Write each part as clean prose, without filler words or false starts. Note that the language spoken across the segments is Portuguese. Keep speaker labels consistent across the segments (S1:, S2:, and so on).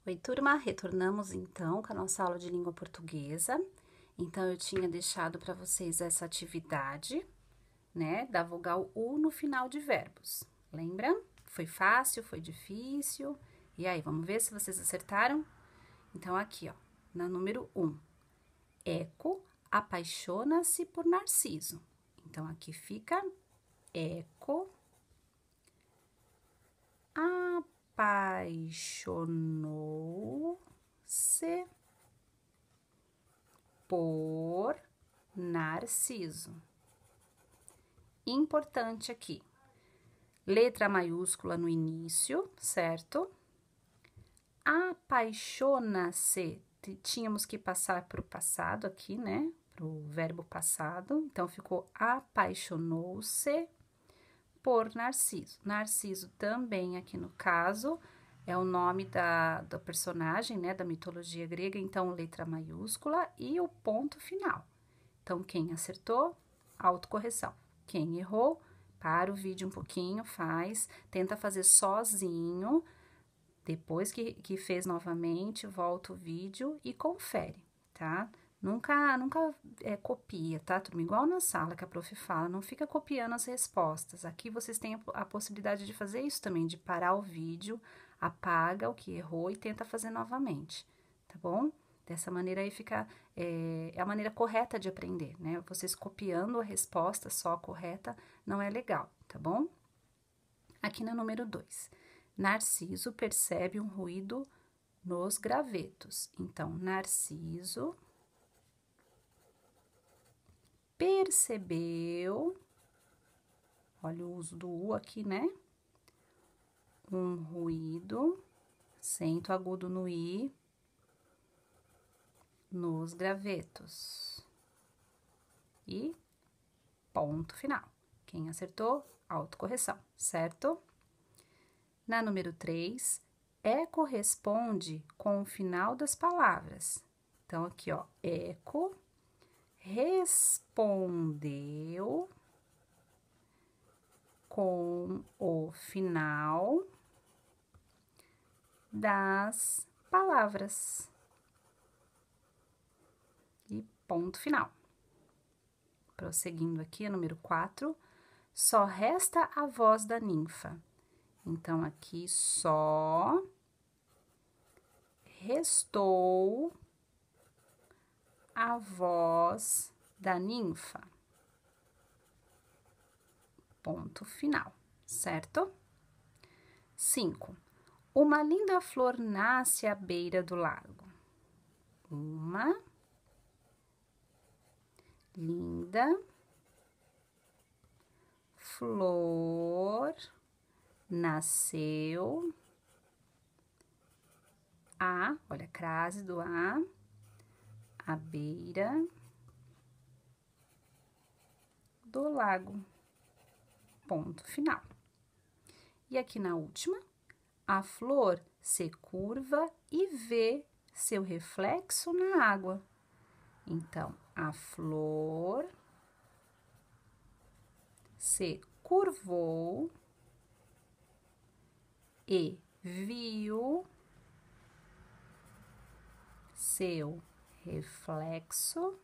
S1: Oi, turma, retornamos então com a nossa aula de língua portuguesa. Então, eu tinha deixado para vocês essa atividade, né, da vogal U no final de verbos. Lembra? Foi fácil, foi difícil? E aí, vamos ver se vocês acertaram? Então, aqui, ó, na número 1. Eco apaixona-se por Narciso. Então, aqui fica Eco apaixonou-se por Narciso. Importante aqui, letra maiúscula no início, certo? Apaixona-se, tínhamos que passar para o passado aqui, né? Para o verbo passado, então ficou apaixonou-se por Narciso. Narciso também, aqui no caso, é o nome do personagem, né, da mitologia grega, então letra maiúscula e o ponto final. Então, quem acertou, autocorreção. Quem errou, para o vídeo um pouquinho, tenta fazer sozinho, depois que fez novamente, volta o vídeo e confere, tá? Nunca copia, tá, turma? Igual na sala que a prof fala, não fica copiando as respostas. Aqui vocês têm a possibilidade de fazer isso também, de parar o vídeo, apaga o que errou e tenta fazer novamente, tá bom? Dessa maneira aí fica, é a maneira correta de aprender, né? Vocês copiando a resposta só correta não é legal, tá bom? Aqui na número 2, Narciso percebe um ruído nos gravetos. Então, Narciso percebeu, olha o uso do U aqui, né? Um ruído, acento agudo no I, nos gravetos. E ponto final. Quem acertou, autocorreção, certo? Na número 3, eco responde com o final das palavras. Então, aqui, ó, eco respondeu com o final das palavras. E ponto final. Prosseguindo aqui, a número 4, só resta a voz da ninfa. Então, aqui, só restou a voz da ninfa. Ponto final, certo? 5. Uma linda flor nasce à beira do lago. Uma linda flor nasceu olha a crase do à beira do lago. Ponto final. E aqui na última, a flor se curva e vê seu reflexo na água. Então, a flor se curvou e viu seu reflexo,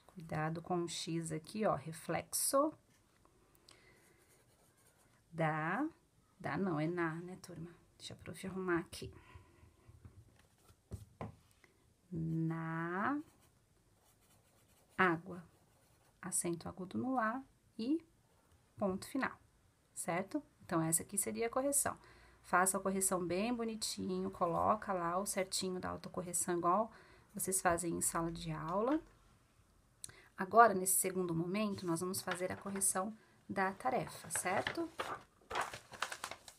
S1: cuidado com o X aqui, ó, reflexo, não, é né, turma? Deixa a prof arrumar aqui. Na água, acento agudo no A e ponto final, certo? Então, essa aqui seria a correção. Faça a correção bem bonitinho, coloca lá o certinho da autocorreção, igual vocês fazem em sala de aula. Agora, nesse segundo momento, nós vamos fazer a correção da tarefa, certo?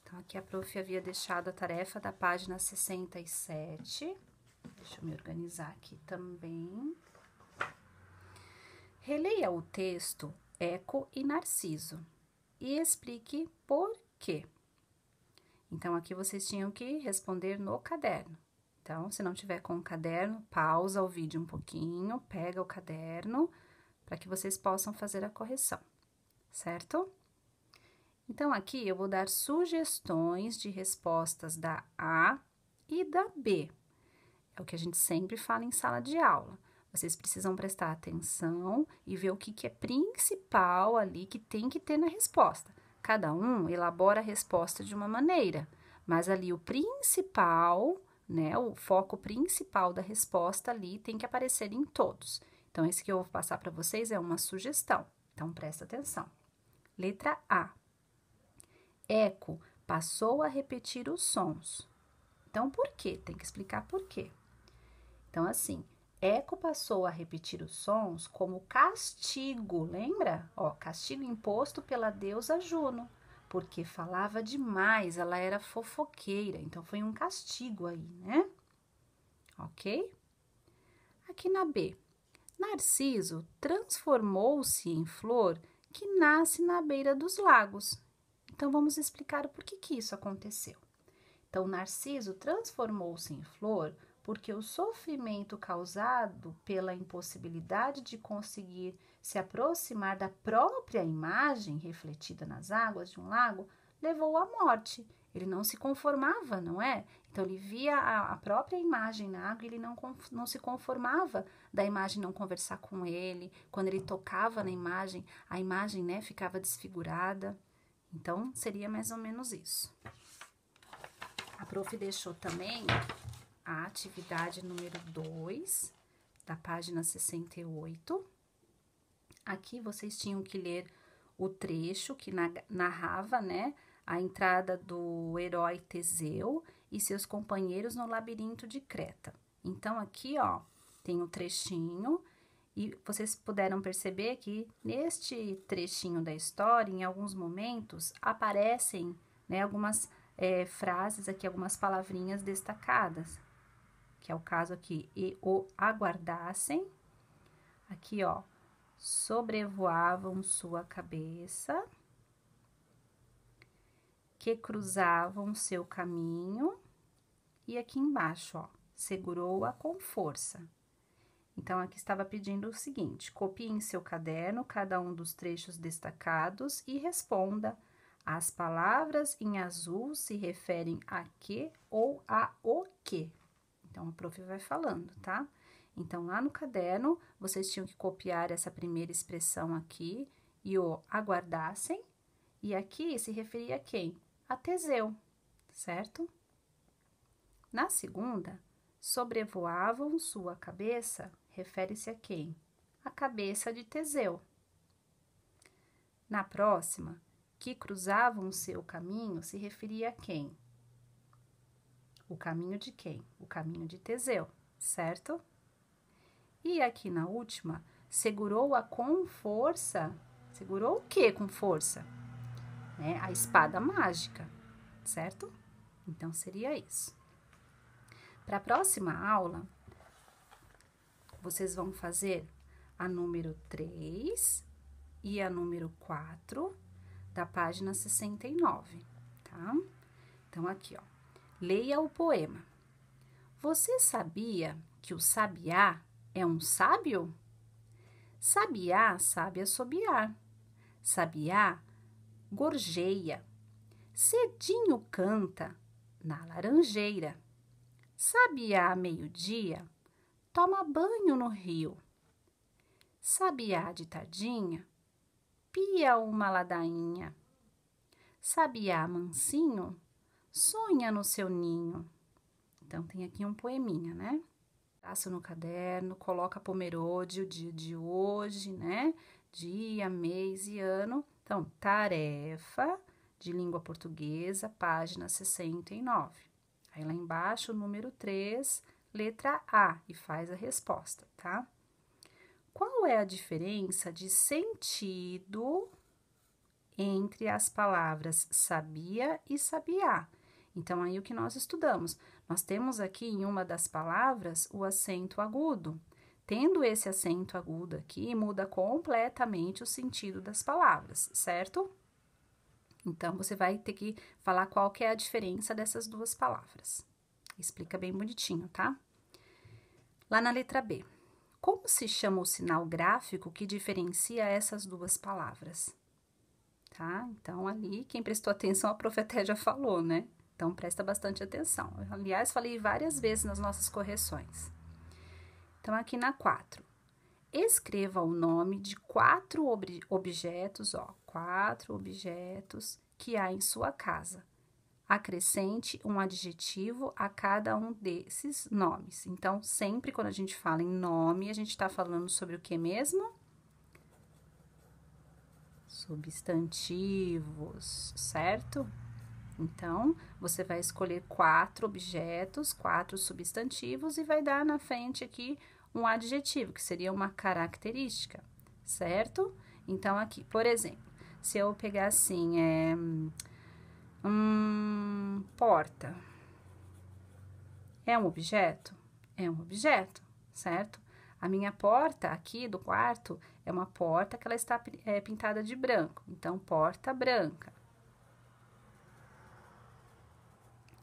S1: Então, aqui a prof havia deixado a tarefa da página 67. Deixa eu me organizar aqui também. Releia o texto Eco e Narciso e explique por quê. Então, aqui vocês tinham que responder no caderno. Então, se não tiver com o caderno, pausa o vídeo um pouquinho, pega o caderno, para que vocês possam fazer a correção, certo? Então, aqui eu vou dar sugestões de respostas da A e da B. É o que a gente sempre fala em sala de aula. Vocês precisam prestar atenção e ver o que é principal ali que tem que ter na resposta. Cada um elabora a resposta de uma maneira, mas ali o principal, né, o foco principal da resposta ali tem que aparecer em todos. Então, esse que eu vou passar para vocês é uma sugestão. Então, presta atenção. Letra A. Eco passou a repetir os sons. Então, por quê? Tem que explicar por quê. Então, assim, Eco passou a repetir os sons como castigo, lembra? Ó, castigo imposto pela deusa Juno, porque falava demais, ela era fofoqueira, então foi um castigo aí, né? Ok? Aqui na B, Narciso transformou-se em flor que nasce na beira dos lagos. Então, vamos explicar o porquê que isso aconteceu. Então, Narciso transformou-se em flor porque o sofrimento causado pela impossibilidade de conseguir se aproximar da própria imagem refletida nas águas de um lago levou à morte. Ele não se conformava, não é? Então, ele via a própria imagem na água e ele não se conformava da imagem não conversar com ele. Quando ele tocava na imagem, a imagem, né, ficava desfigurada. Então, seria mais ou menos isso. A prof deixou também a atividade número 2, da página 68. Aqui vocês tinham que ler o trecho que narrava, né, a entrada do herói Teseu e seus companheiros no labirinto de Creta. Então, aqui, ó, tem o trechinho e vocês puderam perceber que neste trechinho da história, em alguns momentos, aparecem, né, algumas frases aqui, algumas palavrinhas destacadas, que é o caso aqui, e o aguardassem, aqui, ó, sobrevoavam sua cabeça, que cruzavam seu caminho, e aqui embaixo, ó, segurou-a com força. Então, aqui estava pedindo o seguinte, copie em seu caderno cada um dos trechos destacados e responda. As palavras em azul se referem a que ou a o que. Então, a prof vai falando, tá? Então, lá no caderno, vocês tinham que copiar essa primeira expressão aqui e o aguardassem. E aqui se referia a quem? A Teseu, certo? Na segunda, sobrevoavam sua cabeça, refere-se a quem? A cabeça de Teseu. Na próxima, que cruzavam seu caminho, se referia a quem? O caminho de quem? O caminho de Teseu, certo? E aqui na última, segurou-a com força. Segurou o que com força? Né? A espada mágica, certo? Então, seria isso. Para a próxima aula, vocês vão fazer a número 3 e a número 4 da página 69, tá? Então, aqui, ó. Leia o poema. Você sabia que o sabiá é um sábio? Sabiá sabe assobiar. Sabiá gorjeia. Cedinho canta na laranjeira. Sabiá, meio-dia, toma banho no rio. Sabiá de tardinha, pia uma ladainha. Sabiá mansinho, sonha no seu ninho. Então, tem aqui um poeminha, né? Traça no caderno, coloca pomerode, o dia de hoje, né? Dia, mês e ano. Então, tarefa de língua portuguesa, página 69. Aí, lá embaixo, o número 3, letra A, e faz a resposta, tá? Qual é a diferença de sentido entre as palavras sabia e sabiá? Então, aí o que nós estudamos? Nós temos aqui em uma das palavras o acento agudo. Tendo esse acento agudo aqui, muda completamente o sentido das palavras, certo? Então, você vai ter que falar qual que é a diferença dessas duas palavras. Explica bem bonitinho, tá? Lá na letra B. Como se chama o sinal gráfico que diferencia essas duas palavras? Tá? Então, ali, quem prestou atenção, a prof até já falou, né? Então, presta bastante atenção. Aliás, falei várias vezes nas nossas correções. Então, aqui na 4. Escreva o nome de 4 objetos, ó, 4 objetos que há em sua casa. Acrescente um adjetivo a cada um desses nomes. Então, sempre quando a gente fala em nome, a gente está falando sobre o que mesmo? Substantivos, certo? Então, você vai escolher 4 objetos, 4 substantivos e vai dar na frente aqui um adjetivo, que seria uma característica, certo? Então, aqui, por exemplo, se eu pegar assim, porta. É um objeto? É um objeto, certo? A minha porta aqui do quarto é uma porta que ela está pintada de branco. Então, porta branca.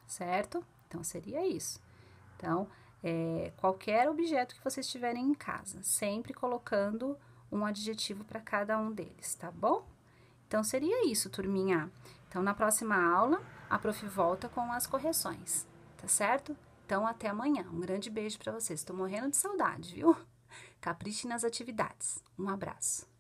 S1: Certo? Então, seria isso. Então, qualquer objeto que vocês tiverem em casa, sempre colocando um adjetivo para cada um deles, tá bom? Então, seria isso, turminha. Então, na próxima aula, a prof volta com as correções, tá certo? Então, até amanhã. Um grande beijo para vocês. Estou morrendo de saudade, viu? Capriche nas atividades. Um abraço.